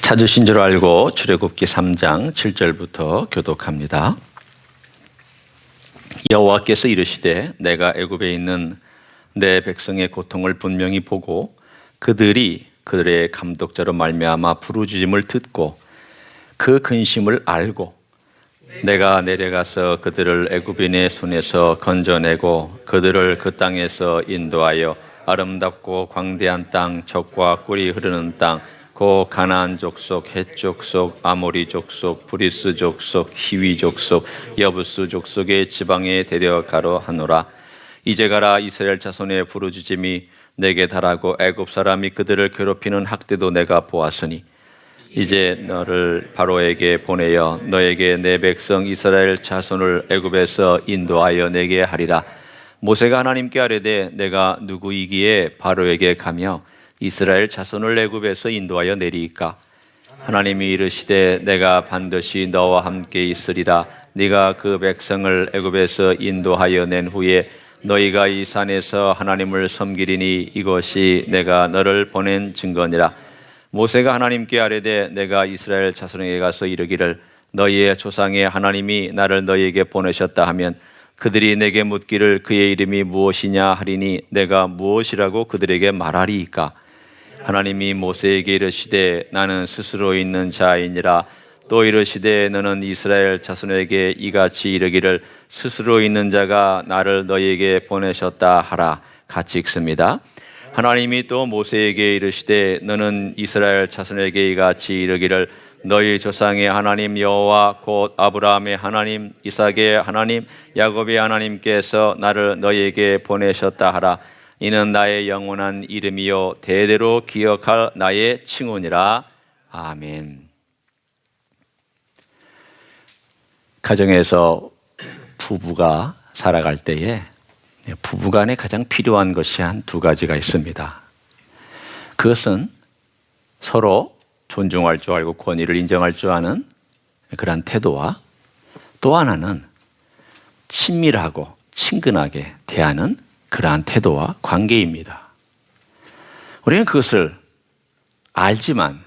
찾으신 줄 알고 출애굽기 3장 7절부터 교독합니다. 여호와께서 이르시되 내가 애굽에 있는 내 백성의 고통을 분명히 보고 그들이 그들의 감독자로 말미암아 부르짖음을 듣고 그 근심을 알고 내가 내려가서 그들을 애굽인의 손에서 건져내고 그들을 그 땅에서 인도하여 아름답고 광대한 땅, 젖과 꿀이 흐르는 땅, 고 가나안 족속, 헷 족속, 아모리 족속, 브리스 족속, 히위 족속, 여부스 족속의 지방에 데려가려 하노라. 이제 가라. 이스라엘 자손의 부르짖음이 내게 달하고 애굽 사람이 그들을 괴롭히는 학대도 내가 보았으니 이제 너를 바로에게 보내어 너에게 내 백성 이스라엘 자손을 애굽에서 인도하여 내게 하리라. 모세가 하나님께 아뢰되 내가 누구이기에 바로에게 가며 이스라엘 자손을 애굽에서 인도하여 내리이까? 하나님이 이르시되 내가 반드시 너와 함께 있으리라. 네가 그 백성을 애굽에서 인도하여 낸 후에 너희가 이 산에서 하나님을 섬기리니 이것이 내가 너를 보낸 증거니라. 모세가 하나님께 아뢰되 내가 이스라엘 자손에게 가서 이르기를 너희의 조상의 하나님이 나를 너희에게 보내셨다 하면 그들이 내게 묻기를 그의 이름이 무엇이냐 하리니 내가 무엇이라고 그들에게 말하리이까? 하나님이 모세에게 이르시되 나는 스스로 있는 자이니라. 또 이르시되 너는 이스라엘 자손에게 이같이 이르기를 스스로 있는 자가 나를 너희에게 보내셨다 하라. 같이 읽습니다. 하나님이 또 모세에게 이르시되 너는 이스라엘 자손에게 이같이 이르기를 너희 조상의 하나님 여호와 곧 아브라함의 하나님, 이삭의 하나님, 야곱의 하나님께서 나를 너희에게 보내셨다 하라. 이는 나의 영원한 이름이요 대대로 기억할 나의 칭호니라. 아멘. 가정에서 부부가 살아갈 때에 부부간에 가장 필요한 것이 한 두 가지가 있습니다. 그것은 서로 존중할 줄 알고 권위를 인정할 줄 아는 그러한 태도와 또 하나는 친밀하고 친근하게 대하는 그러한 태도와 관계입니다. 우리는 그것을 알지만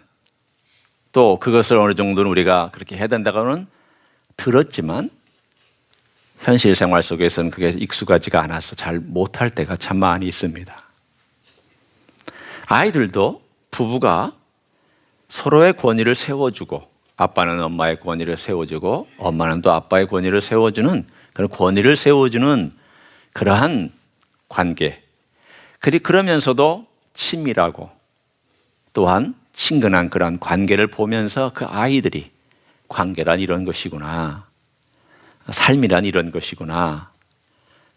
또 그것을 어느 정도는 우리가 그렇게 해야 된다고는 들었지만 현실 생활 속에서는 그게 익숙하지가 않아서 잘 못할 때가 참 많이 있습니다. 아이들도 부부가 서로의 권위를 세워주고 아빠는 엄마의 권위를 세워주고 엄마는 또 아빠의 권위를 세워주는 그런 권위를 세워주는 그러한 관계, 그러면서도 친밀하고 또한 친근한 그런 관계를 보면서 그 아이들이 관계란 이런 것이구나, 삶이란 이런 것이구나,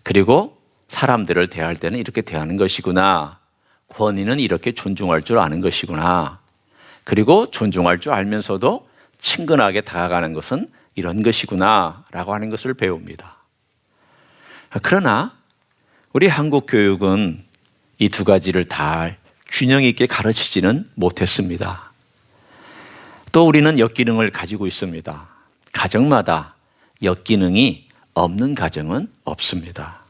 그리고 사람들을 대할 때는 이렇게 대하는 것이구나, 권위는 이렇게 존중할 줄 아는 것이구나, 그리고 존중할 줄 알면서도 친근하게 다가가는 것은 이런 것이구나 라고 하는 것을 배웁니다. 그러나 우리 한국 교육은 이 두 가지를 다 균형 있게 가르치지는 못했습니다. 또 우리는 역기능을 가지고 있습니다. 가정마다 역기능이 없는 가정은 없습니다.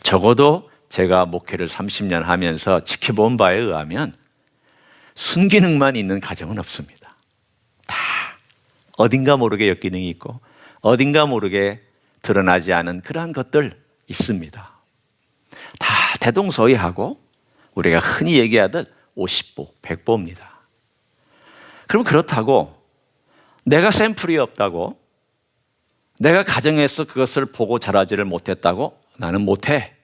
적어도 제가 목회를 30년 하면서 지켜본 바에 의하면 순기능만 있는 가정은 없습니다. 다 어딘가 모르게 역기능이 있고 어딘가 모르게 드러나지 않은 그러한 것들 있습니다. 다 대동소이하고 우리가 흔히 얘기하듯 50보, 100보입니다. 그럼 그렇다고 내가 샘플이 없다고, 내가 가정에서 그것을 보고 자라지를 못했다고 나는 못해,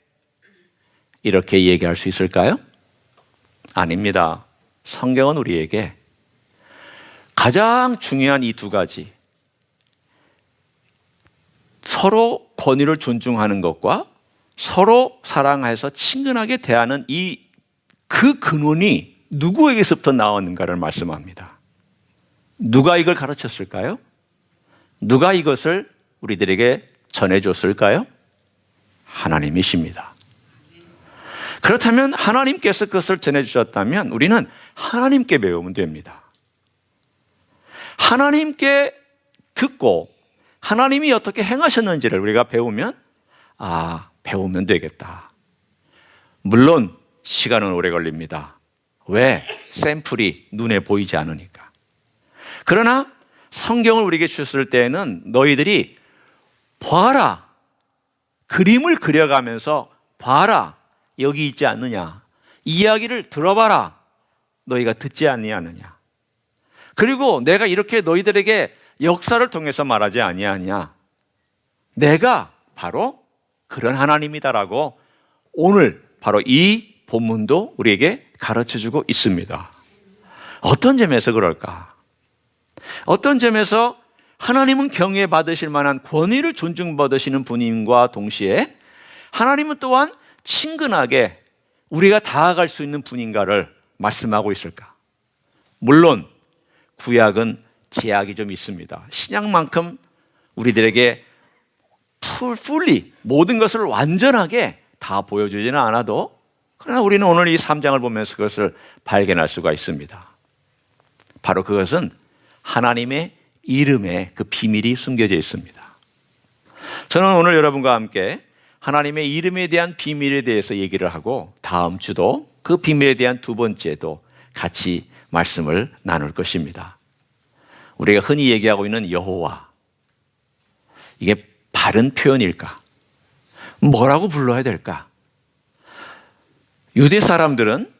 이렇게 얘기할 수 있을까요? 아닙니다. 성경은 우리에게 가장 중요한 이 두 가지, 서로 권위를 존중하는 것과 서로 사랑해서 친근하게 대하는 그 근원이 누구에게서부터 나왔는가를 말씀합니다. 누가 이걸 가르쳤을까요? 누가 이것을 우리들에게 전해줬을까요? 하나님이십니다. 그렇다면 하나님께서 그것을 전해주셨다면 우리는 하나님께 배우면 됩니다. 하나님께 듣고 하나님이 어떻게 행하셨는지를 우리가 배우면 배우면 되겠다. 물론 시간은 오래 걸립니다. 왜? 샘플이 눈에 보이지 않으니까. 그러나 성경을 우리에게 주셨을 때에는 너희들이 봐라, 그림을 그려가면서 봐라, 여기 있지 않느냐, 이야기를 들어봐라, 너희가 듣지 아니하느냐, 그리고 내가 이렇게 너희들에게 역사를 통해서 말하지 아니하냐, 내가 바로 그런 하나님이다라고 오늘 바로 이 본문도 우리에게 가르쳐주고 있습니다. 어떤 점에서 그럴까? 어떤 점에서 하나님은 경외받으실 만한 권위를 존중받으시는 분임과 동시에 하나님은 또한 친근하게 우리가 다가갈 수 있는 분인가를 말씀하고 있을까? 물론 구약은 제약이 좀 있습니다. 신약만큼 우리들에게 fully 모든 것을 완전하게 다 보여주지는 않아도, 그러나 우리는 오늘 이 3장을 보면서 그것을 발견할 수가 있습니다. 바로 그것은 하나님의 이름에 그 비밀이 숨겨져 있습니다. 저는 오늘 여러분과 함께 하나님의 이름에 대한 비밀에 대해서 얘기를 하고, 다음 주도 그 비밀에 대한 두 번째도 같이 말씀을 나눌 것입니다. 우리가 흔히 얘기하고 있는 여호와, 이게 바른 표현일까? 뭐라고 불러야 될까? 유대 사람들은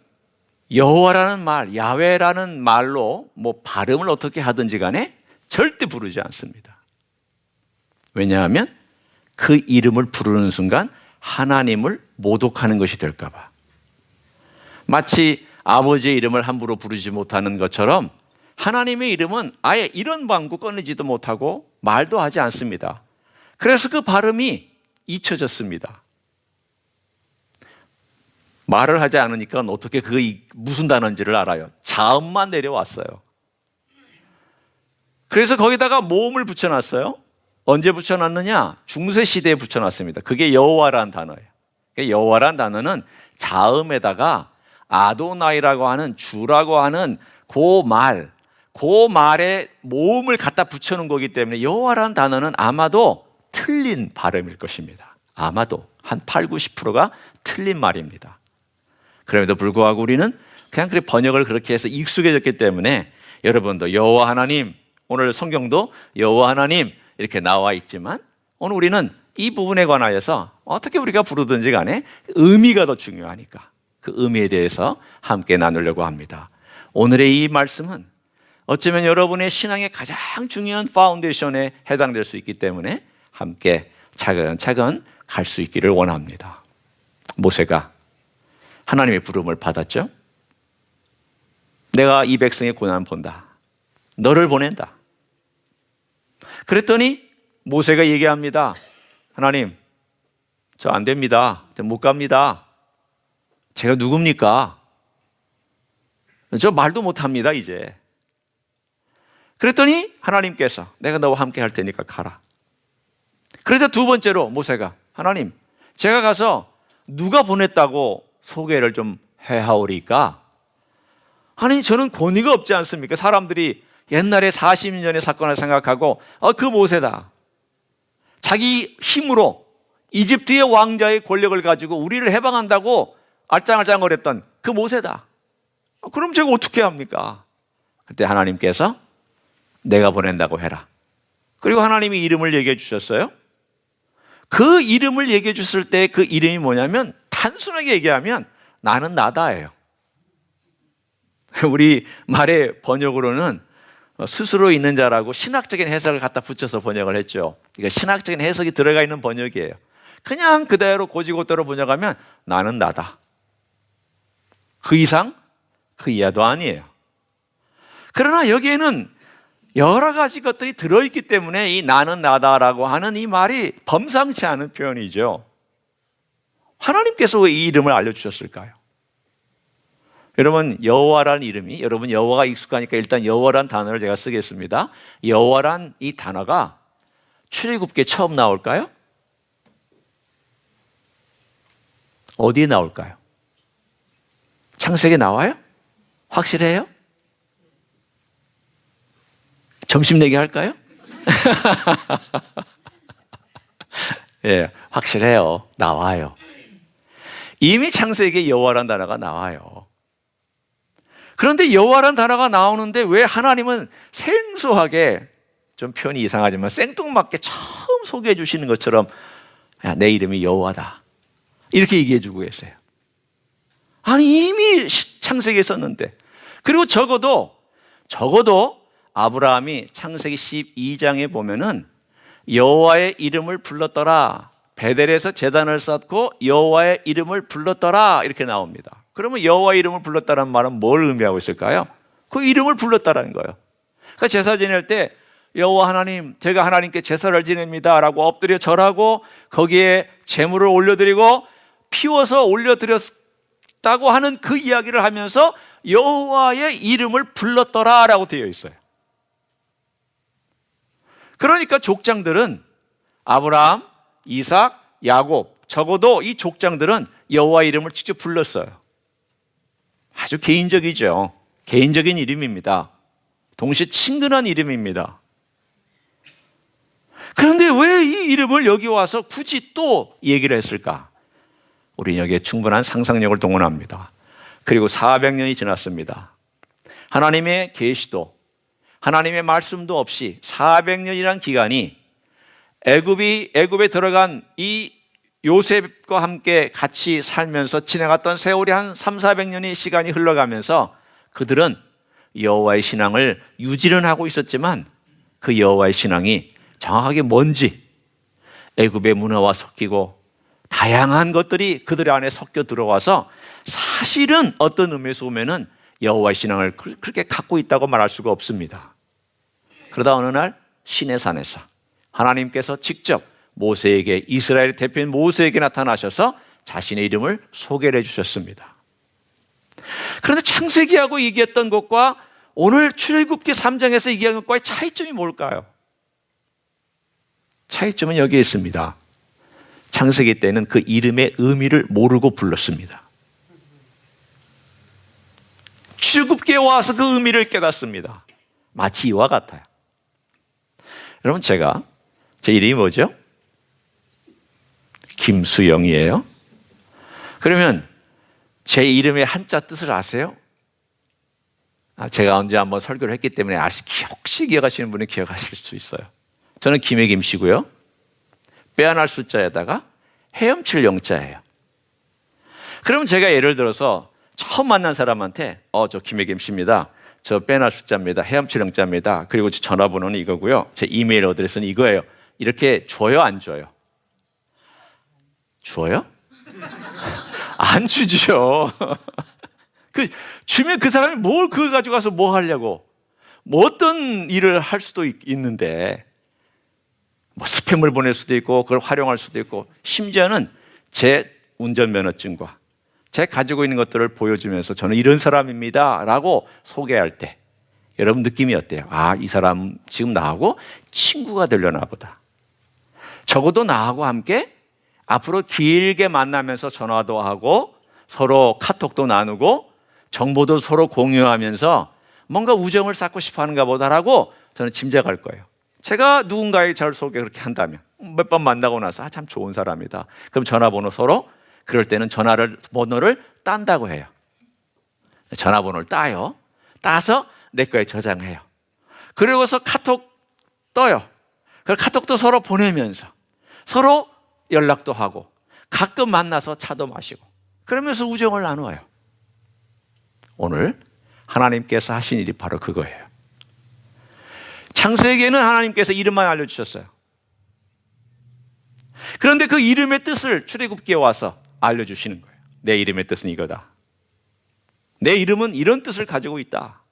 여호와라는 말, 야훼라는 말로 뭐 발음을 어떻게 하든지 간에 절대 부르지 않습니다. 왜냐하면 그 이름을 부르는 순간 하나님을 모독하는 것이 될까 봐. 마치 아버지의 이름을 함부로 부르지 못하는 것처럼 하나님의 이름은 아예 이런 방구 꺼내지도 못하고 말도 하지 않습니다. 그래서 그 발음이 잊혀졌습니다. 말을 하지 않으니까 어떻게 그게 무슨 단어인지를 알아요. 자음만 내려왔어요. 그래서 거기다가 모음을 붙여놨어요. 언제 붙여놨느냐? 중세 시대에 붙여놨습니다. 그게 여호와라는 단어예요. 여호와라는 단어는 자음에다가 아도나이라고 하는 주라고 하는 그 말에 모음을 갖다 붙여놓은 거기 때문에 여호와라는 단어는 아마도 틀린 발음일 것입니다. 아마도 한 8, 90%가 틀린 말입니다. 그럼에도 불구하고 우리는 그냥 번역을 그렇게 해서 익숙해졌기 때문에 여러분도 여호와 하나님, 오늘 성경도 여호와 하나님 이렇게 나와 있지만 오늘 우리는 이 부분에 관하여서 어떻게 우리가 부르든지 간에 의미가 더 중요하니까 그 의미에 대해서 함께 나누려고 합니다. 오늘의 이 말씀은 어쩌면 여러분의 신앙의 가장 중요한 파운데이션에 해당될 수 있기 때문에 함께 차근차근 갈 수 있기를 원합니다. 모세가 하나님의 부름을 받았죠. 내가 이 백성의 고난을 본다. 너를 보낸다. 그랬더니 모세가 얘기합니다. 하나님, 저 안 됩니다. 저 못 갑니다. 제가 누굽니까? 저 말도 못합니다 이제. 그랬더니 하나님께서 내가 너와 함께 할 테니까 가라. 그래서 두 번째로 모세가 하나님, 제가 가서 누가 보냈다고 소개를 좀 해하오리까? 아니, 저는 권위가 없지 않습니까? 사람들이 옛날에 40년의 사건을 생각하고 그 모세다. 자기 힘으로 이집트의 왕자의 권력을 가지고 우리를 해방한다고 알짱알짱거렸던 그 모세다. 그럼 제가 어떻게 합니까? 그때 하나님께서 내가 보낸다고 해라. 그리고 하나님이 이름을 얘기해 주셨어요. 그 이름을 얘기해 줬을 때 그 이름이 뭐냐면 단순하게 얘기하면 나는 나다예요. 우리 말의 번역으로는 스스로 있는 자라고 신학적인 해석을 갖다 붙여서 번역을 했죠. 그러니까 신학적인 해석이 들어가 있는 번역이에요. 그냥 그대로 고지고대로 번역하면 나는 나다. 그 이상 그 이하도 아니에요. 그러나 여기에는 여러 가지 것들이 들어있기 때문에 이 나는 나다라고 하는 이 말이 범상치 않은 표현이죠. 하나님께서 왜 이 이름을 알려주셨을까요? 여러분, 여호와라는 이름이, 여러분 여호와가 익숙하니까 일단 여호와라는 단어를 제가 쓰겠습니다. 여호와란 이 단어가 출애굽기에 처음 나올까요? 어디에 나올까요? 창세기에 나와요? 확실해요? 점심 내기 할까요? 예, 확실해요. 나와요. 이미 창세기에 여호와라는 단어가 나와요. 그런데 여호와라는 단어가 나오는데 왜 하나님은 생소하게, 좀 표현이 이상하지만 생뚱맞게 처음 소개해 주시는 것처럼 야, 내 이름이 여호와다 이렇게 얘기해 주고 계세요. 아니 이미 창세기에 썼는데. 그리고 적어도 아브라함이 창세기 12장에 보면은 여호와의 이름을 불렀더라, 베델에서 제단을 쌓고 여호와의 이름을 불렀더라 이렇게 나옵니다. 그러면 여호와의 이름을 불렀다는 말은 뭘 의미하고 있을까요? 그 이름을 불렀다라는 거예요. 그러니까 제사 지낼 때 여호와 하나님, 제가 하나님께 제사를 지냅니다 라고 엎드려 절하고 거기에 제물을 올려드리고 피워서 올려드렸다고 하는 그 이야기를 하면서 여호와의 이름을 불렀더라 라고 되어 있어요. 그러니까 족장들은 아브라함, 이삭, 야곱, 적어도 이 족장들은 여호와 이름을 직접 불렀어요. 아주 개인적이죠. 개인적인 이름입니다. 동시에 친근한 이름입니다. 그런데 왜 이 이름을 여기 와서 굳이 또 얘기를 했을까? 우리는 여기에 충분한 상상력을 동원합니다. 그리고 400년이 지났습니다. 하나님의 계시도, 하나님의 말씀도 없이 400년이란 기간이 애굽에 들어간 이 요셉과 함께 같이 살면서 지나갔던 세월이 한 300~400년의 시간이 흘러가면서 그들은 여호와의 신앙을 유지는 하고 있었지만 그 여호와의 신앙이 정확하게 뭔지 애굽의 문화와 섞이고 다양한 것들이 그들 안에 섞여 들어와서 사실은 어떤 의미에서 보면은 여호와의 신앙을 그렇게 갖고 있다고 말할 수가 없습니다. 그러다 어느 날 시내산에서 하나님께서 직접 모세에게, 이스라엘 대표인 모세에게 나타나셔서 자신의 이름을 소개를 해주셨습니다. 그런데 창세기하고 얘기했던 것과 오늘 출애굽기 3장에서 얘기한 것과의 차이점이 뭘까요? 차이점은 여기에 있습니다. 창세기 때는 그 이름의 의미를 모르고 불렀습니다. 출애굽기에 와서 그 의미를 깨닫습니다. 마치 이와 같아요. 여러분, 제 이름이 뭐죠? 김수영이에요. 그러면 제 이름의 한자 뜻을 아세요? 제가 언제 한번 설교를 했기 때문에 혹시 기억하시는 분은 기억하실 수 있어요. 저는 김의 김씨고요. 빼어날 숫자에다가 헤엄칠 영자예요. 그러면 제가 예를 들어서 처음 만난 사람한테 저 김의 김씨입니다. 저 빼어날 숫자입니다. 헤엄칠 영자입니다. 그리고 제 전화번호는 이거고요. 제 이메일 어드레스는 이거예요. 이렇게 줘요, 안 줘요? 줘요? 안 주죠. 주면 그 사람이 뭘 그걸 가지고 가서 뭐 하려고? 뭐 어떤 일을 할 수도 있는데, 뭐 스팸을 보낼 수도 있고, 그걸 활용할 수도 있고, 심지어는 제 운전면허증과 제 가지고 있는 것들을 보여주면서 저는 이런 사람입니다 라고 소개할 때 여러분 느낌이 어때요? 이 사람 지금 나하고 친구가 되려나 보다. 적어도 나하고 함께 앞으로 길게 만나면서 전화도 하고 서로 카톡도 나누고 정보도 서로 공유하면서 뭔가 우정을 쌓고 싶어 하는가 보다라고 저는 짐작할 거예요. 제가 누군가의 저를 소개 그렇게 한다면 몇 번 만나고 나서 참 좋은 사람이다. 그럼 전화번호 서로, 그럴 때는 번호를 딴다고 해요. 전화번호를 따요. 따서 내 거에 저장해요. 그러고서 카톡 떠요. 그 카톡도 서로 보내면서 서로 연락도 하고 가끔 만나서 차도 마시고 그러면서 우정을 나누어요. 오늘 하나님께서 하신 일이 바로 그거예요. 창세기에는 하나님께서 이름만 알려주셨어요. 그런데 그 이름의 뜻을 출애굽기에 와서 알려주시는 거예요. 내 이름의 뜻은 이거다. 내 이름은 이런 뜻을 가지고 있다.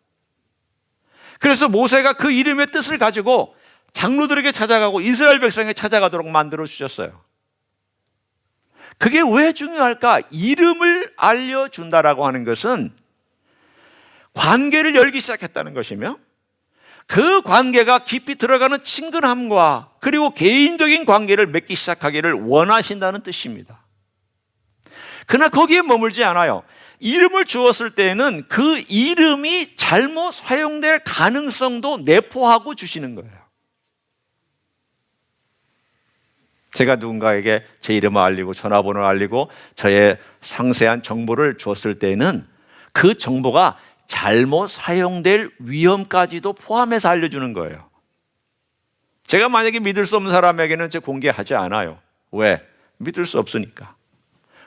그래서 모세가 그 이름의 뜻을 가지고 장로들에게 찾아가고 이스라엘 백성에게 찾아가도록 만들어 주셨어요. 그게 왜 중요할까? 이름을 알려준다라고 하는 것은 관계를 열기 시작했다는 것이며 그 관계가 깊이 들어가는 친근함과 그리고 개인적인 관계를 맺기 시작하기를 원하신다는 뜻입니다. 그러나 거기에 머물지 않아요. 이름을 주었을 때에는 그 이름이 잘못 사용될 가능성도 내포하고 주시는 거예요. 제가 누군가에게 제 이름을 알리고 전화번호를 알리고 저의 상세한 정보를 주었을 때는 그 정보가 잘못 사용될 위험까지도 포함해서 알려주는 거예요. 제가 만약에 믿을 수 없는 사람에게는 제가 공개하지 않아요. 왜? 믿을 수 없으니까.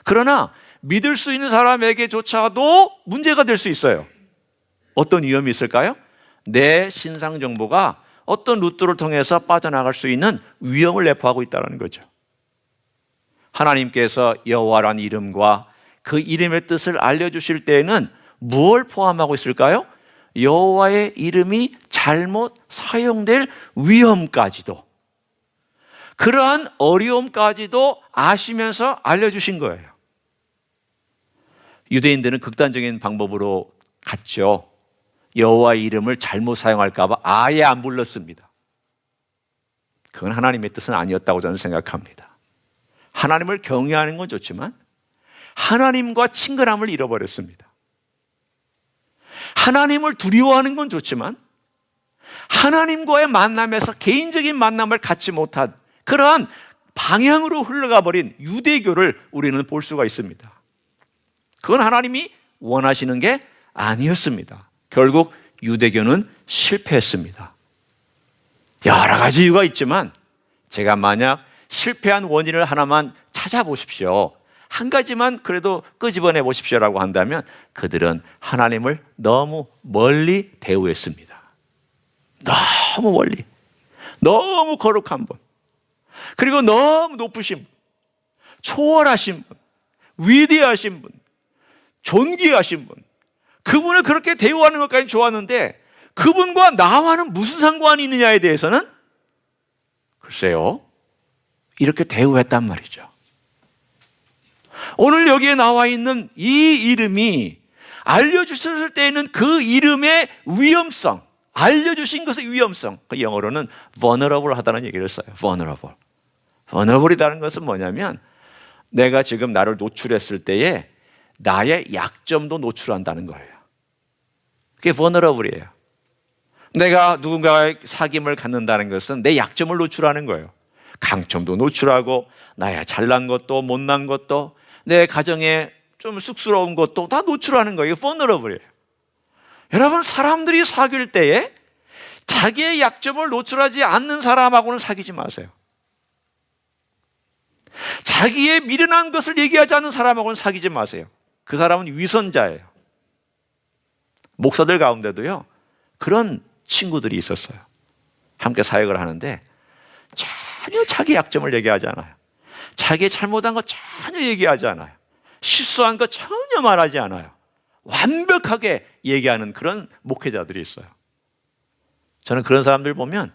그러나 믿을 수 있는 사람에게조차도 문제가 될 수 있어요. 어떤 위험이 있을까요? 내 신상 정보가 어떤 루트를 통해서 빠져나갈 수 있는 위험을 내포하고 있다는 거죠. 하나님께서 여호와라는 이름과 그 이름의 뜻을 알려주실 때에는 무엇을 포함하고 있을까요? 여호와의 이름이 잘못 사용될 위험까지도, 그러한 어려움까지도 아시면서 알려주신 거예요. 유대인들은 극단적인 방법으로 갔죠. 여호와의 이름을 잘못 사용할까 봐 아예 안 불렀습니다. 그건 하나님의 뜻은 아니었다고 저는 생각합니다. 하나님을 경외하는 건 좋지만 하나님과 친근함을 잃어버렸습니다. 하나님을 두려워하는 건 좋지만 하나님과의 만남에서 개인적인 만남을 갖지 못한 그러한 방향으로 흘러가 버린 유대교를 우리는 볼 수가 있습니다. 그건 하나님이 원하시는 게 아니었습니다. 결국 유대교는 실패했습니다. 여러 가지 이유가 있지만 제가 만약 실패한 원인을 하나만 찾아보십시오, 한 가지만 그래도 끄집어내 보십시오라고 한다면 그들은 하나님을 너무 멀리 대우했습니다. 너무 멀리, 너무 거룩한 분, 그리고 너무 높으신 분, 초월하신 분, 위대하신 분, 존귀하신 분, 그분을 그렇게 대우하는 것까지 좋았는데 그분과 나와는 무슨 상관이 있느냐에 대해서는 글쎄요, 이렇게 대우했단 말이죠. 오늘 여기에 나와 있는 이 이름이 알려주셨을 때에는 그 이름의 위험성, 알려주신 것의 위험성, 그 영어로는 vulnerable 하다는 얘기를 써요. vulnerable. vulnerable이라는 것은 뭐냐면 내가 지금 나를 노출했을 때에 나의 약점도 노출한다는 거예요. 그게 vulnerable이에요. 내가 누군가의 사귐을 갖는다는 것은 내 약점을 노출하는 거예요. 강점도 노출하고 나의 잘난 것도 못난 것도 내 가정에 좀 쑥스러운 것도 다 노출하는 거예요. 이게 vulnerable이에요. 여러분, 사람들이 사귈 때에 자기의 약점을 노출하지 않는 사람하고는 사귀지 마세요. 자기의 미련한 것을 얘기하지 않는 사람하고는 사귀지 마세요. 그 사람은 위선자예요. 목사들 가운데도요, 그런 친구들이 있었어요. 함께 사역을 하는데 전혀 자기 약점을 얘기하지 않아요. 자기의 잘못한 거 전혀 얘기하지 않아요. 실수한 거 전혀 말하지 않아요. 완벽하게 얘기하는 그런 목회자들이 있어요. 저는 그런 사람들 보면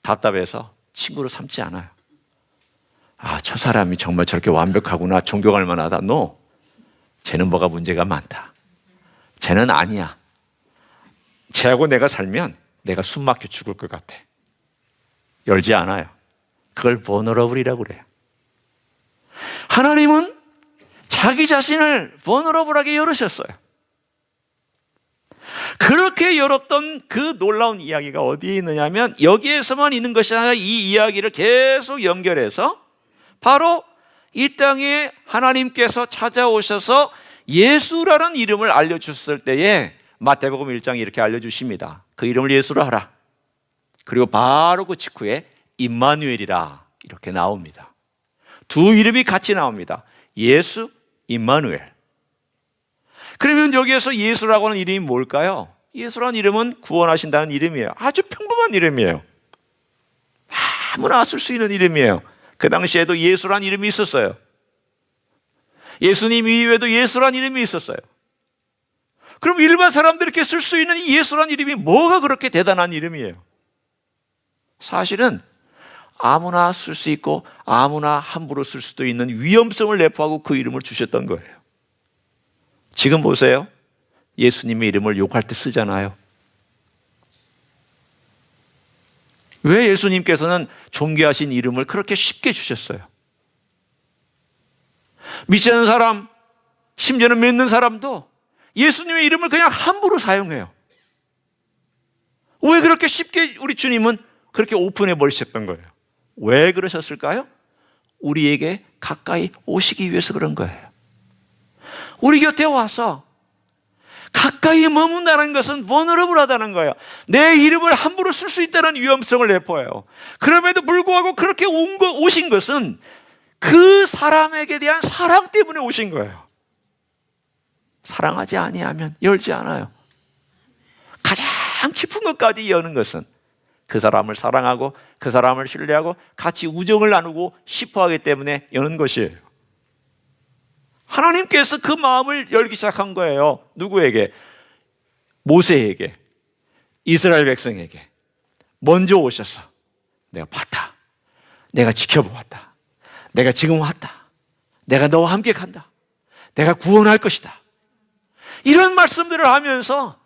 답답해서 친구로 삼지 않아요. 아, 저 사람이 정말 저렇게 완벽하구나, 존경할 만하다. No, 쟤는 뭐가 문제가 많다. 쟤는 아니야. 쟤하고 내가 살면 내가 숨 막혀 죽을 것 같아. 열지 않아요. 그걸 vulnerable이라고 그래요. 하나님은 자기 자신을 vulnerable하게 열으셨어요. 그렇게 열었던 그 놀라운 이야기가 어디에 있느냐면 여기에서만 있는 것이 아니라 이 이야기를 계속 연결해서 바로 이 땅에 하나님께서 찾아오셔서 예수라는 이름을 알려주셨을 때에 마태복음 1장에 이렇게 알려주십니다. 그 이름을 예수로 하라. 그리고 바로 그 직후에 임마누엘이라 이렇게 나옵니다. 두 이름이 같이 나옵니다. 예수, 임마누엘. 그러면 여기에서 예수라고 하는 이름이 뭘까요? 예수라는 이름은 구원하신다는 이름이에요. 아주 평범한 이름이에요. 아무나 쓸 수 있는 이름이에요. 그 당시에도 예수라는 이름이 있었어요. 예수님 이외에도 예수라는 이름이 있었어요. 그럼 일반 사람들이 이렇게 쓸 수 있는 이 예수라는 이름이 뭐가 그렇게 대단한 이름이에요? 사실은 아무나 쓸 수 있고 아무나 함부로 쓸 수도 있는 위험성을 내포하고 그 이름을 주셨던 거예요. 지금 보세요. 예수님의 이름을 욕할 때 쓰잖아요. 왜 예수님께서는 존귀하신 이름을 그렇게 쉽게 주셨어요? 믿지 않는 사람, 심지어는 믿는 사람도 예수님의 이름을 그냥 함부로 사용해요. 왜 그렇게 쉽게 우리 주님은 그렇게 오픈해 버리셨던 거예요? 왜 그러셨을까요? 우리에게 가까이 오시기 위해서 그런 거예요. 우리 곁에 와서 가까이 머문다는 것은 vulnerable하다는 거예요. 내 이름을 함부로 쓸 수 있다는 위험성을 내포해요. 그럼에도 불구하고 그렇게 오신 것은 그 사람에게 대한 사랑 때문에 오신 거예요. 사랑하지 아니하면 열지 않아요. 가장 깊은 것까지 여는 것은 그 사람을 사랑하고 그 사람을 신뢰하고 같이 우정을 나누고 싶어하기 때문에 여는 것이에요. 하나님께서 그 마음을 열기 시작한 거예요. 누구에게? 모세에게, 이스라엘 백성에게 먼저 오셔서 내가 봤다, 내가 지켜보았다, 내가 지금 왔다, 내가 너와 함께 간다, 내가 구원할 것이다, 이런 말씀들을 하면서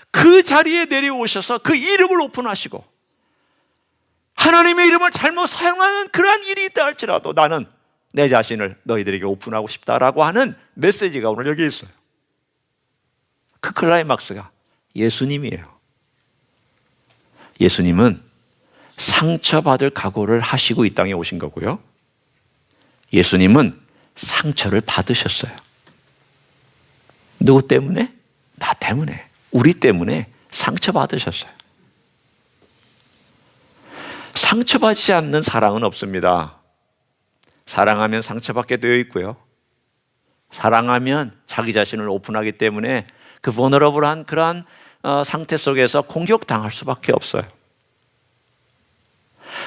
그 자리에 내려오셔서 그 이름을 오픈하시고, 하나님의 이름을 잘못 사용하는 그러한 일이 있다 할지라도 나는 내 자신을 너희들에게 오픈하고 싶다라고 하는 메시지가 오늘 여기 있어요. 그 클라이막스가 예수님이에요. 예수님은 상처받을 각오를 하시고 이 땅에 오신 거고요, 예수님은 상처를 받으셨어요. 누구 때문에? 나 때문에, 우리 때문에 상처받으셨어요. 상처받지 않는 사랑은 없습니다. 사랑하면 상처받게 되어 있고요, 사랑하면 자기 자신을 오픈하기 때문에 그 vulnerable한 그러한 상태 속에서 공격당할 수밖에 없어요.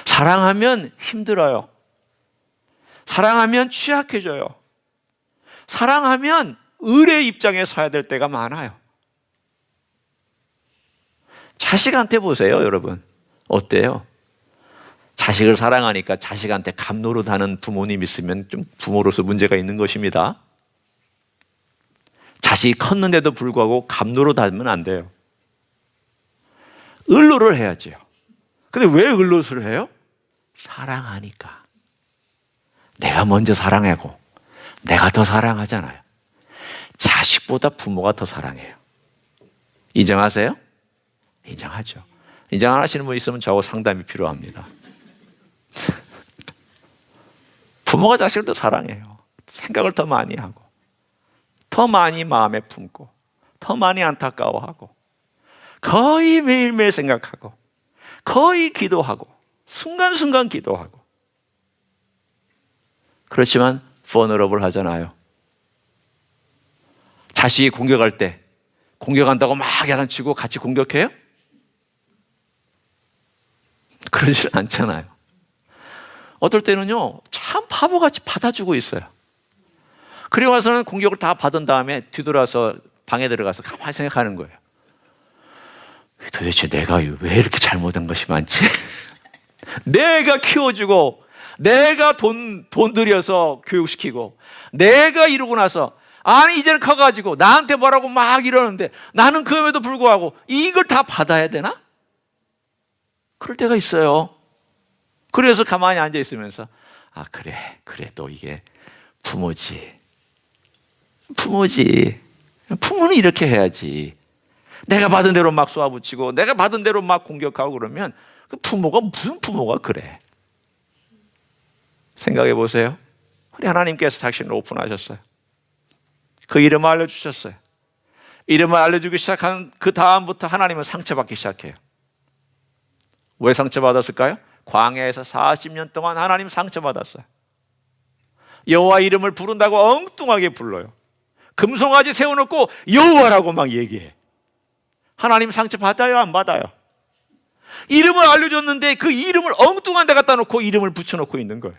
사랑하면 힘들어요. 사랑하면 취약해져요. 사랑하면 을의 입장에 서야 될 때가 많아요. 자식한테 보세요, 여러분. 어때요? 자식을 사랑하니까 자식한테 갑노릇하는 부모님 있으면 좀 부모로서 문제가 있는 것입니다. 자식이 컸는데도 불구하고 갑노릇하면 안 돼요. 을노를 해야지요. 근데 왜 을노를 해요? 사랑하니까. 내가 먼저 사랑하고 내가 더 사랑하잖아요. 자식보다 부모가 더 사랑해요. 인정하세요? 인정하죠. 인정 안 하시는 분 있으면 저하고 상담이 필요합니다. 부모가 자식을 더 사랑해요. 생각을 더 많이 하고, 더 많이 마음에 품고, 더 많이 안타까워하고, 거의 매일매일 생각하고, 거의 기도하고, 순간순간 기도하고. 그렇지만 vulnerable 하잖아요. 자식이 공격할 때 공격한다고 막 야단치고 같이 공격해요? 그러지 않잖아요. 어떨 때는요, 참 바보같이 받아주고 있어요. 그리고 와서는 공격을 다 받은 다음에 뒤돌아서 방에 들어가서 가만히 생각하는 거예요. 도대체 내가 왜 이렇게 잘못한 것이 많지? 내가 키워주고, 내가 돈 들여서 교육시키고, 내가 이러고 나서, 아니 이제는 커가지고 나한테 뭐라고 막 이러는데 나는 그럼에도 불구하고 이걸 다 받아야 되나? 그럴 때가 있어요. 그래서 가만히 앉아 있으면서, 아 그래 또 이게 부모지. 부모는 이렇게 해야지. 내가 받은 대로 막 쏘아붙이고 내가 받은 대로 막 공격하고 그러면 그 부모가 무슨 부모가 그래? 생각해 보세요. 우리 하나님께서 자신을 오픈하셨어요. 그 이름을 알려주셨어요. 이름을 알려주기 시작한 그 다음부터 하나님은 상처받기 시작해요. 왜 상처받았을까요? 광야에서 40년 동안 하나님 상처받았어요. 여호와 이름을 부른다고 엉뚱하게 불러요. 금송아지 세워놓고 여호와라고 막 얘기해. 하나님 상처받아요, 안 받아요? 이름을 알려줬는데 그 이름을 엉뚱한 데 갖다 놓고 이름을 붙여놓고 있는 거예요.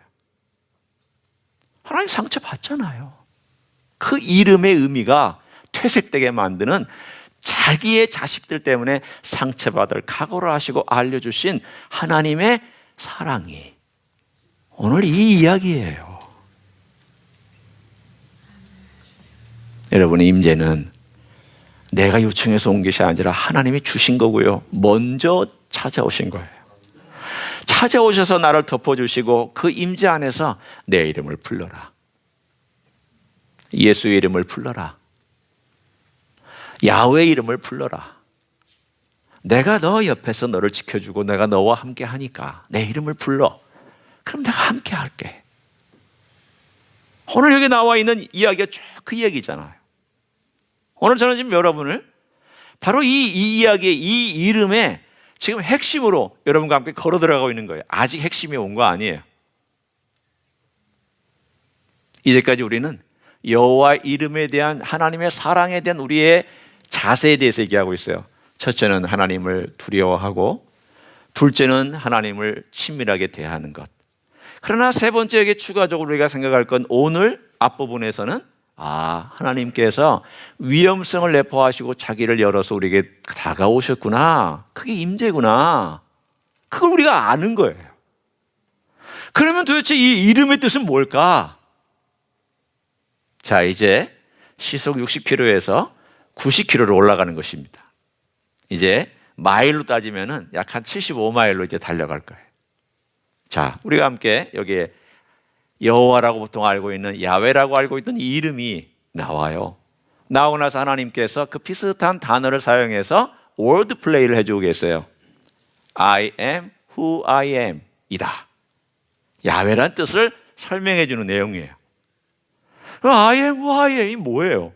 하나님 상처받잖아요. 그 이름의 의미가 퇴색되게 만드는 자기의 자식들 때문에 상처받을 각오를 하시고 알려주신 하나님의 사랑이 오늘 이 이야기예요. 여러분의 임재는 내가 요청해서 온 것이 아니라 하나님이 주신 거고요, 먼저 찾아오신 거예요. 찾아오셔서 나를 덮어주시고 그 임재 안에서 내 이름을 불러라, 예수의 이름을 불러라, 야훼의 이름을 불러라. 내가 너 옆에서 너를 지켜주고 내가 너와 함께 하니까 내 이름을 불러. 그럼 내가 함께 할게. 오늘 여기 나와 있는 이야기가 쭉 그 얘기잖아요. 오늘 저는 지금 여러분을 바로 이 이야기의 이 이름에 지금 핵심으로 여러분과 함께 걸어 들어가고 있는 거예요. 아직 핵심이 온 거 아니에요. 이제까지 우리는 여호와 이름에 대한 하나님의 사랑에 대한 우리의 자세에 대해서 얘기하고 있어요. 첫째는 하나님을 두려워하고, 둘째는 하나님을 친밀하게 대하는 것. 그러나 세 번째에게 추가적으로 우리가 생각할 건 오늘 앞부분에서는 하나님께서 위험성을 내포하시고 자기를 열어서 우리에게 다가오셨구나. 그게 임재구나. 그걸 우리가 아는 거예요. 그러면 도대체 이 이름의 뜻은 뭘까? 자, 이제 시속 60km에서 90km로 올라가는 것입니다. 이제 마일로 따지면은 약 한 75마일로 이제 달려갈 거예요. 자, 우리가 함께 여기에 여호와라고 보통 알고 있는, 야훼라고 알고 있던 이 이름이 나와요. 나오고 나서 하나님께서 그 비슷한 단어를 사용해서 월드 플레이를 해주고 계세요. I am who I am 이다. 야훼라는 뜻을 설명해 주는 내용이에요. I am who I am이 뭐예요?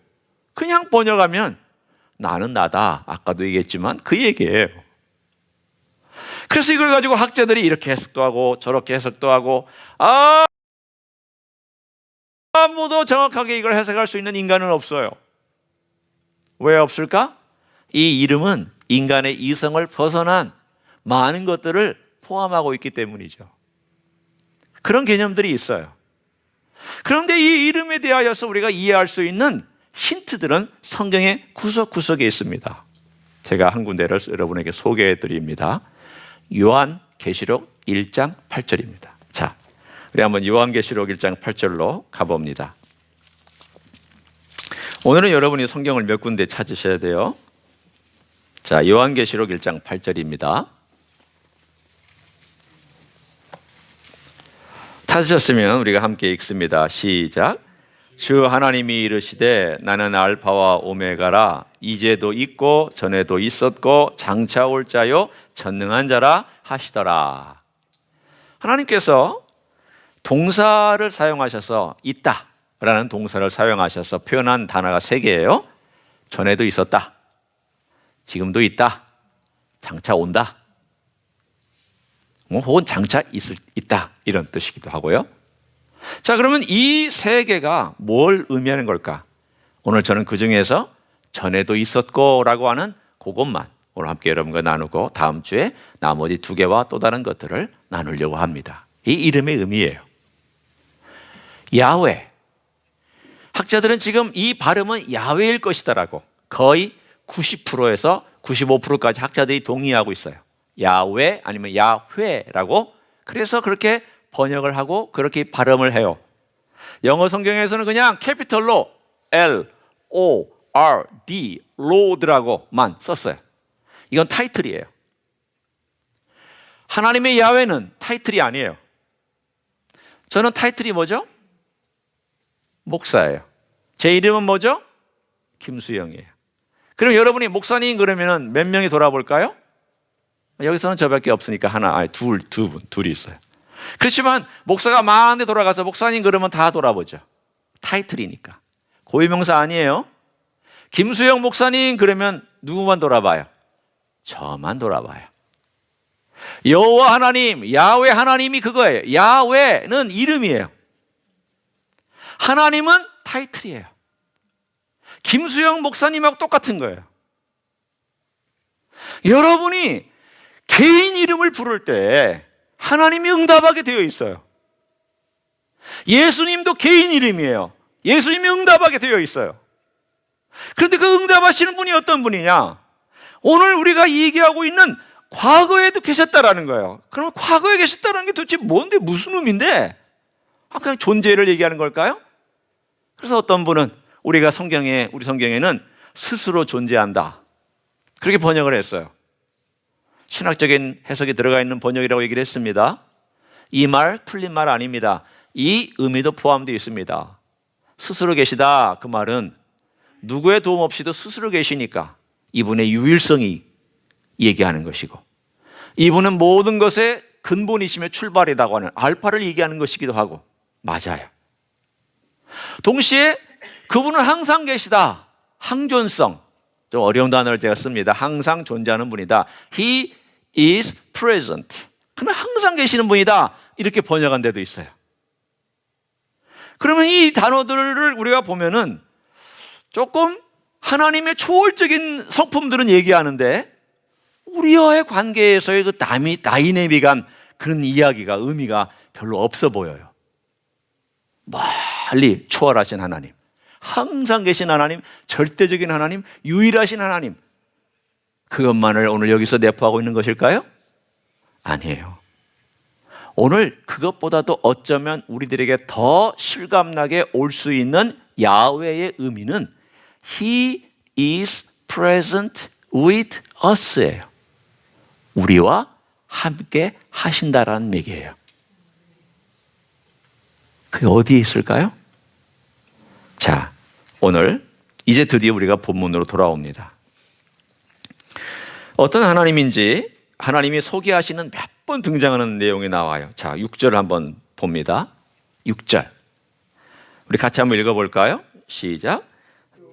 그냥 번역하면 나는 나다. 아까도 얘기했지만 그 얘기예요. 그래서 이걸 가지고 학자들이 이렇게 해석도 하고 저렇게 해석도 하고, 아무도 정확하게 이걸 해석할 수 있는 인간은 없어요. 왜 없을까? 이 이름은 인간의 이성을 벗어난 많은 것들을 포함하고 있기 때문이죠. 그런 개념들이 있어요. 그런데 이 이름에 대하여서 우리가 이해할 수 있는 힌트들은 성경의 구석구석에 있습니다. 제가 한 군데를 여러분에게 소개해 드립니다. 요한계시록 1장 8절입니다. 자, 우리 한번 요한계시록 1장 8절로 가봅니다. 오늘은 여러분이 성경을 몇 군데 찾으셔야 돼요. 자, 요한계시록 1장 8절입니다. 찾으셨으면 우리가 함께 읽습니다. 시작. 주 하나님이 이르시되 나는 알파와 오메가라. 이제도 있고 전에도 있었고 장차 올 자요 전능한 자라 하시더라. 하나님께서 동사를 사용하셔서 있다라는 동사를 사용하셔서 표현한 단어가 3개예요. 전에도 있었다, 지금도 있다, 장차 온다, 혹은 장차 있다, 이런 뜻이기도 하고요. 자, 그러면 이 3개가 뭘 의미하는 걸까? 오늘 저는 그 중에서 전에도 있었고 라고 하는 그것만 오늘 함께 여러분과 나누고, 다음 주에 나머지 2개와 또 다른 것들을 나누려고 합니다. 이 이름의 의미예요. 야훼. 학자들은 지금 이 발음은 야훼일 것이다라고 거의 90%에서 95%까지 학자들이 동의하고 있어요. 야훼 아니면 야훼라고, 그래서 그렇게 번역을 하고 그렇게 발음을 해요. 영어 성경에서는 그냥 캐피털로 L, O, R, D, Lord라고만 썼어요. 이건 타이틀이에요. 하나님의 야훼는 타이틀이 아니에요. 저는 타이틀이 뭐죠? 목사예요. 제 이름은 뭐죠? 김수영이에요. 그럼 여러분이 목사님 그러면 몇 명이 돌아볼까요? 여기서는 저밖에 없으니까 둘이 있어요. 그렇지만 목사가 많은데 돌아가서 목사님 그러면 다 돌아보죠. 타이틀이니까. 고유명사 아니에요. 김수영 목사님 그러면 누구만 돌아봐요? 저만 돌아봐요. 여호와 하나님, 야훼 하나님이 그거예요. 야훼는 이름이에요. 하나님은 타이틀이에요. 김수영 목사님하고 똑같은 거예요. 여러분이 개인 이름을 부를 때 하나님이 응답하게 되어 있어요. 예수님도 개인 이름이에요. 예수님이 응답하게 되어 있어요. 그런데 그 응답하시는 분이 어떤 분이냐? 오늘 우리가 얘기하고 있는 과거에도 계셨다라는 거예요. 그럼 과거에 계셨다는 게 도대체 뭔데, 무슨 의미인데? 그냥 존재를 얘기하는 걸까요? 그래서 어떤 분은 우리 성경에는 스스로 존재한다, 그렇게 번역을 했어요. 신학적인 해석이 들어가 있는 번역이라고 얘기를 했습니다. 이 말 틀린 말 아닙니다. 이 의미도 포함되어 있습니다. 스스로 계시다, 그 말은 누구의 도움 없이도 스스로 계시니까 이분의 유일성이 얘기하는 것이고, 이분은 모든 것의 근본이시며 출발이라고 하는 알파를 얘기하는 것이기도 하고, 맞아요. 동시에 그분은 항상 계시다, 항존성, 좀 어려운 단어를 제가 씁니다. 항상 존재하는 분이다. He is present. 그러면 항상 계시는 분이다. 이렇게 번역한 데도 있어요. 그러면 이 단어들을 우리가 보면은 조금 하나님의 초월적인 성품들은 얘기하는데 우리와의 관계에서의 그 다이내믹한 그런 이야기가 의미가 별로 없어 보여요. 멀리 초월하신 하나님, 항상 계신 하나님, 절대적인 하나님, 유일하신 하나님, 그것만을 오늘 여기서 내포하고 있는 것일까요? 아니에요. 오늘 그것보다도 어쩌면 우리들에게 더 실감나게 올 수 있는 야훼의 의미는 He is present with us예요. 우리와 함께 하신다라는 얘기예요. 그게 어디에 있을까요? 자, 오늘 이제 드디어 우리가 본문으로 돌아옵니다. 어떤 하나님인지 하나님이 소개하시는 몇 번 등장하는 내용이 나와요. 자, 6절 한번 봅니다. 6절. 우리 같이 한번 읽어볼까요? 시작.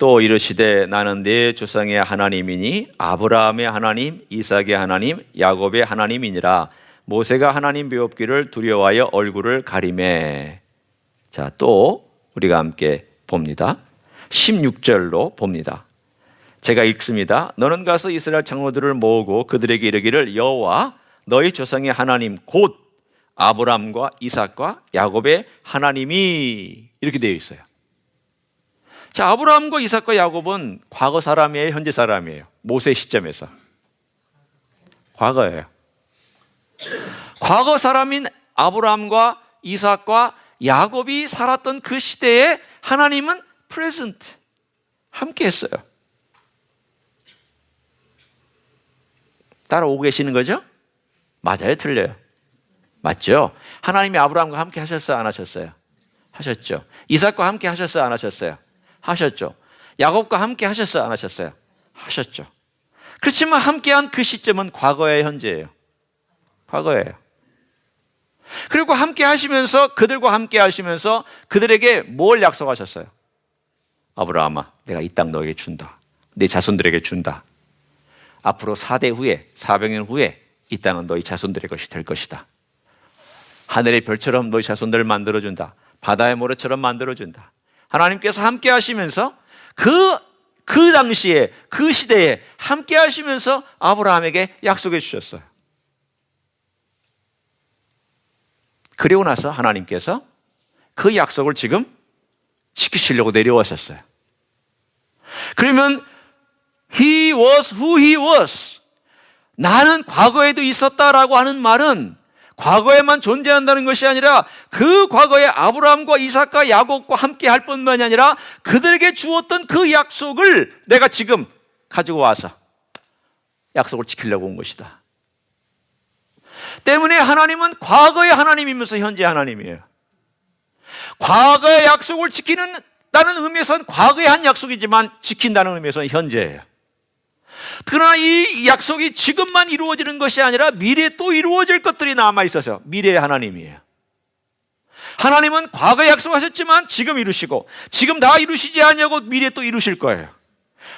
또 이르시되 나는 네 조상의 하나님이니 아브라함의 하나님, 이삭의 하나님, 야곱의 하나님이니라. 모세가 하나님 배웁기를 두려워하여 얼굴을 가리매. 자, 또 우리가 함께 봅니다. 16절로 봅니다. 제가 읽습니다. 너는 가서 이스라엘 장로들을 모으고 그들에게 이르기를 여호와 너희 조상의 하나님 곧 아브라함과 이삭과 야곱의 하나님이 이렇게 되어 있어요. 자, 아브라함과 이삭과 야곱은 과거 사람이에요, 현재 사람이에요? 모세 시점에서 과거예요. 과거 사람인 아브라함과 이삭과 야곱이 살았던 그 시대에 하나님은 present, 함께 했어요. 따라오고 계시는 거죠? 맞아요, 틀려요? 맞죠? 하나님이 아브라함과 함께 하셨어요, 안 하셨어요? 하셨죠. 이삭과 함께 하셨어요, 안 하셨어요? 하셨죠. 야곱과 함께 하셨어요, 안 하셨어요? 하셨죠. 그렇지만 함께한 그 시점은 과거예요, 현재예요? 과거예요. 그리고 함께 하시면서 그들과 함께 하시면서 그들에게 뭘 약속하셨어요? 아브라함아, 내가 이 땅 너에게 준다. 네 자손들에게 준다. 앞으로 4대 후에 400년 후에 이 땅은 너희 자손들의 것이 될 것이다. 하늘의 별처럼 너희 자손들을 만들어준다. 바다의 모래처럼 만들어준다. 하나님께서 함께 하시면서 그 당시에 그 시대에 함께 하시면서 아브라함에게 약속해 주셨어요. 그리고 나서 하나님께서 그 약속을 지금 지키시려고 내려오셨어요. 그러면 He was who he was. 나는 과거에도 있었다라고 하는 말은 과거에만 존재한다는 것이 아니라 그 과거에 아브라함과 이삭과 야곱과 함께 할 뿐만이 아니라 그들에게 주었던 그 약속을 내가 지금 가지고 와서 약속을 지키려고 온 것이다. 때문에 하나님은 과거의 하나님이면서 현재 하나님이에요. 과거의 약속을 지키는 다는 의미에서는 과거에 한 약속이지만 지킨다는 의미에서는 현재예요. 그러나 이 약속이 지금만 이루어지는 것이 아니라 미래에 또 이루어질 것들이 남아있어서 미래의 하나님이에요. 하나님은 과거에 약속하셨지만 지금 이루시고 지금 다 이루시지 않냐고 미래에 또 이루실 거예요.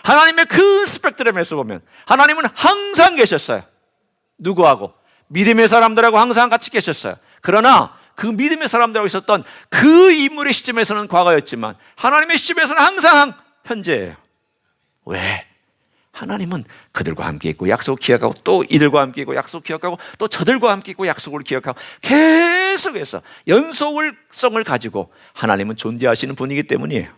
하나님의 그 스펙트럼에서 보면 하나님은 항상 계셨어요. 누구하고? 믿음의 사람들하고 항상 같이 계셨어요. 그러나 그 믿음의 사람들하고 있었던 그 인물의 시점에서는 과거였지만 하나님의 시점에서는 항상 현재예요. 왜? 하나님은 그들과 함께 있고 약속 기억하고 또 이들과 함께 있고 약속 기억하고 또 저들과 함께 있고 약속을 기억하고 계속해서 연속성을 가지고 하나님은 존재하시는 분이기 때문이에요.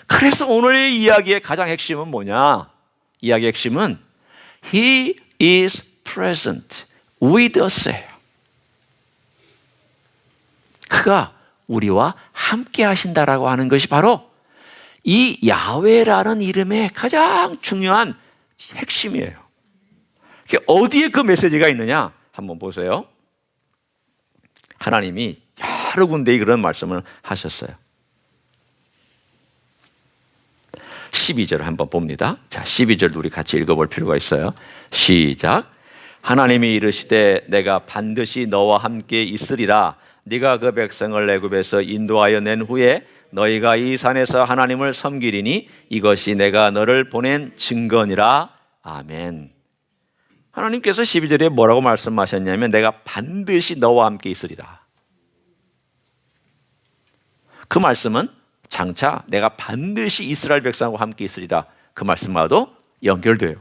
그래서 오늘의 이야기의 가장 핵심은 뭐냐? 이야기의 핵심은 He is present with us예요. 그가 우리와 함께 하신다라고 하는 것이 바로 이 야훼라는 이름의 가장 중요한 핵심이에요. 어디에 그 메시지가 있느냐? 한번 보세요. 하나님이 여러 군데에 그런 말씀을 하셨어요. 12절을 한번 봅니다. 자, 12절도 우리 같이 읽어볼 필요가 있어요. 시작. 하나님이 이르시되 내가 반드시 너와 함께 있으리라. 네가 그 백성을 애굽에서 인도하여 낸 후에 너희가 이 산에서 하나님을 섬기리니 이것이 내가 너를 보낸 증거니라. 아멘. 하나님께서 12절에 뭐라고 말씀하셨냐면 내가 반드시 너와 함께 있으리라. 그 말씀은 장차 내가 반드시 이스라엘 백성과 함께 있으리라, 그 말씀과도 연결돼요.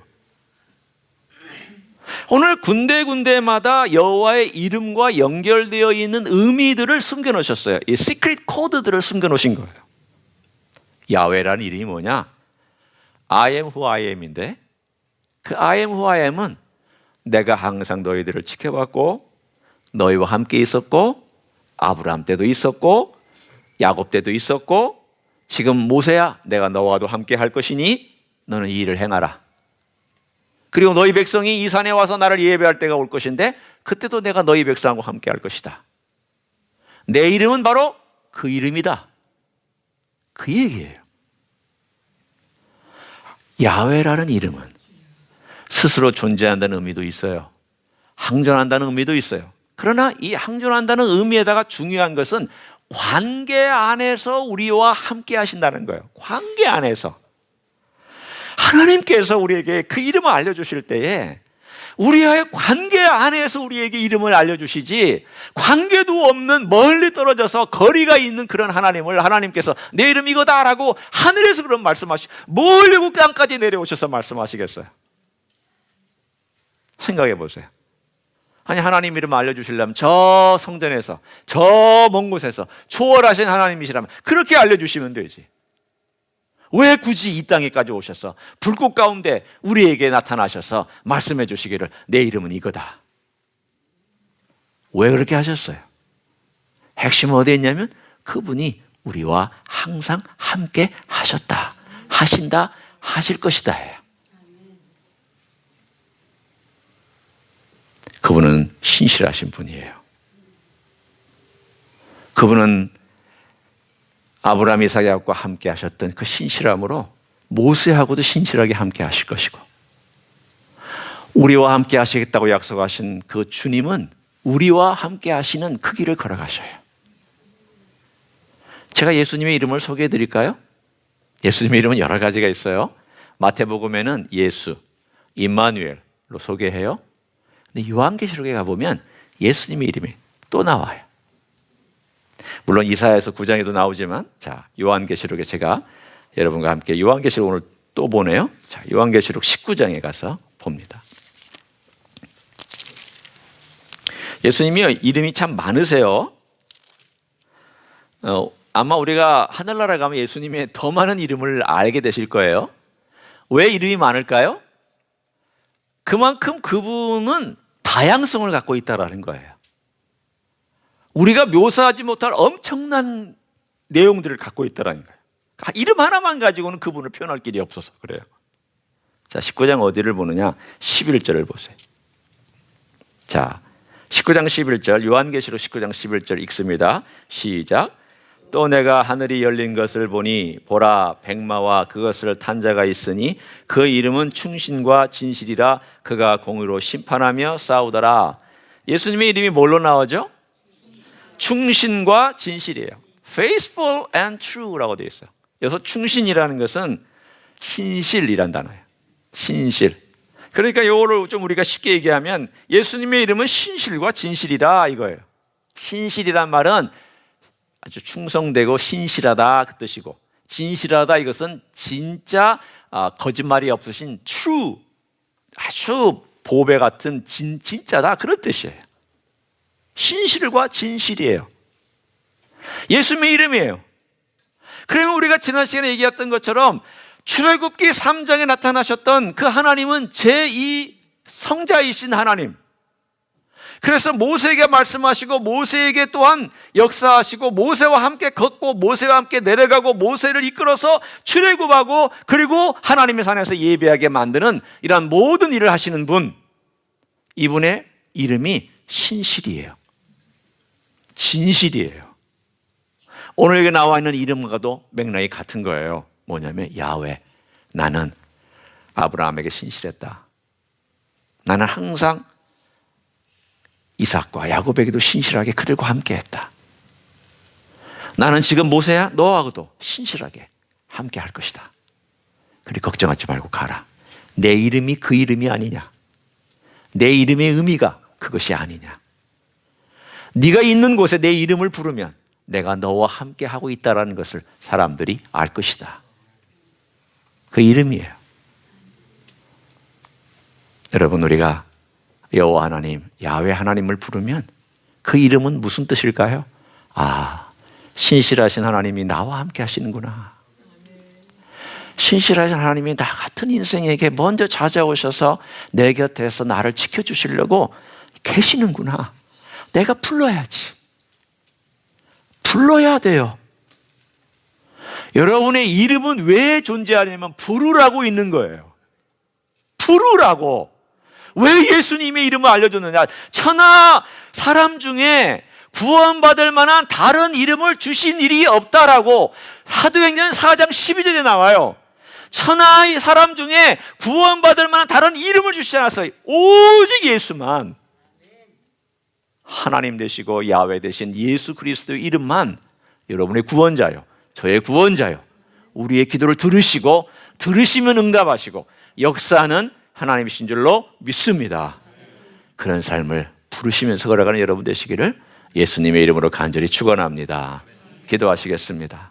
오늘 군데군데마다 여호와의 이름과 연결되어 있는 의미들을 숨겨놓으셨어요. 이 시크릿 코드들을 숨겨놓으신 거예요. 야훼라는 이름이 뭐냐? I am who I am인데, 그 I am who I am은 내가 항상 너희들을 지켜봤고 너희와 함께 있었고 아브라함 때도 있었고 야곱 때도 있었고 지금 모세야 내가 너와도 함께 할 것이니 너는 이 일을 행하라. 그리고 너희 백성이 이 산에 와서 나를 예배할 때가 올 것인데 그때도 내가 너희 백성과 함께 할 것이다. 내 이름은 바로 그 이름이다. 그 얘기예요. 야훼라는 이름은 스스로 존재한다는 의미도 있어요. 항존한다는 의미도 있어요. 그러나 이 항존한다는 의미에다가 중요한 것은 관계 안에서 우리와 함께 하신다는 거예요. 관계 안에서. 하나님께서 우리에게 그 이름을 알려주실 때에 우리와의 관계 안에서 우리에게 이름을 알려주시지, 관계도 없는 멀리 떨어져서 거리가 있는 그런 하나님을 하나님께서 내 이름 이거다라고 하늘에서 그런 멀리 땅까지 내려오셔서 말씀하시겠어요? 생각해 보세요. 아니, 하나님 이름 알려주시려면 저 성전에서 저 먼 곳에서 초월하신 하나님이시라면 그렇게 알려주시면 되지. 왜 굳이 이 땅에까지 오셔서 불꽃 가운데 우리에게 나타나셔서 말씀해 주시기를 내 이름은 이거다. 왜 그렇게 하셨어요? 핵심은 어디에 있냐면 그분이 우리와 항상 함께 하셨다, 하신다, 하실 것이다 예요. 그분은 신실하신 분이에요. 그분은 아브라함, 이삭, 야곱과 함께 하셨던 그 신실함으로 모세하고도 신실하게 함께 하실 것이고, 우리와 함께 하시겠다고 약속하신 그 주님은 우리와 함께 하시는 그 길을 걸어가셔요. 제가 예수님의 이름을 소개해 드릴까요? 예수님의 이름은 여러 가지가 있어요. 마태복음에는 예수, 임마누엘로 소개해요. 근데 요한계시록에 가보면 예수님의 이름이 또 나와요. 물론 이사야에서 9장에도 나오지만, 자, 요한계시록에 제가 여러분과 함께 요한계시록 오늘 또 보네요. 자, 요한계시록 19장에 가서 봅니다. 예수님이 이름이 참 많으세요. 아마 우리가 하늘나라 가면 예수님의 더 많은 이름을 알게 되실 거예요. 왜 이름이 많을까요? 그만큼 그분은 다양성을 갖고 있다는 거예요. 우리가 묘사하지 못할 엄청난 내용들을 갖고 있다는 거예요. 이름 하나만 가지고는 그분을 표현할 길이 없어서 그래요. 자, 19장 어디를 보느냐? 11절을 보세요. 자, 19장 11절, 요한계시록 19장 11절 읽습니다. 시작. 또 내가 하늘이 열린 것을 보니 보라, 백마와 그것을 탄 자가 있으니 그 이름은 충신과 진실이라. 그가 공의로 심판하며 싸우더라. 예수님의 이름이 뭘로 나오죠? 충신과 진실이에요. Faithful and true라고 되어 있어요. 여기서 충신이라는 것은 신실이란 단어예요. 신실. 그러니까 이거를 좀 우리가 쉽게 얘기하면 예수님의 이름은 신실과 진실이라 이거예요. 신실이란 말은 아주 충성되고 신실하다 그 뜻이고, 진실하다 이것은 진짜 거짓말이 없으신 true, 아주 보배 같은 진짜다 그런 뜻이에요. 신실과 진실이에요. 예수님의 이름이에요. 그러면 우리가 지난 시간에 얘기했던 것처럼 출애굽기 3장에 나타나셨던 그 하나님은 제2 성자이신 하나님. 그래서 모세에게 말씀하시고 모세에게 또한 역사하시고 모세와 함께 걷고 모세와 함께 내려가고 모세를 이끌어서 출애굽하고 그리고 하나님의 산에서 예배하게 만드는 이러한 모든 일을 하시는 분, 이분의 이름이 신실이에요. 진실이에요. 오늘 여기 나와 있는 이름과도 맥락이 같은 거예요. 뭐냐면 야훼, 나는 아브라함에게 신실했다. 나는 항상 이삭과 야곱에게도 신실하게 그들과 함께 했다. 나는 지금 모세야 너하고도 신실하게 함께 할 것이다. 그리 걱정하지 말고 가라. 내 이름이 그 이름이 아니냐. 내 이름의 의미가 그것이 아니냐. 네가 있는 곳에 내 이름을 부르면 내가 너와 함께 하고 있다는 것을 사람들이 알 것이다. 그 이름이에요. 여러분, 우리가 여호와 하나님, 야훼 하나님을 부르면 그 이름은 무슨 뜻일까요? 신실하신 하나님이 나와 함께 하시는구나. 신실하신 하나님이 나 같은 인생에게 먼저 찾아오셔서 내 곁에서 나를 지켜주시려고 계시는구나. 내가 불러야지. 불러야 돼요. 여러분의 이름은 왜 존재하냐면 부르라고 있는 거예요. 부르라고. 왜 예수님의 이름을 알려줬느냐. 천하 사람 중에 구원받을 만한 다른 이름을 주신 일이 없다라고 사도행전 4장 12절에 나와요. 천하의 사람 중에 구원받을 만한 다른 이름을 주시지 않았어요. 오직 예수만, 하나님 되시고 야훼 되신 예수 그리스도의 이름만 여러분의 구원자요, 저의 구원자요, 우리의 기도를 들으시고 들으시면 응답하시고 역사하는 하나님이신 줄로 믿습니다. 그런 삶을 부르시면서 걸어가는 여러분 되시기를 예수님의 이름으로 간절히 축원합니다. 기도하시겠습니다.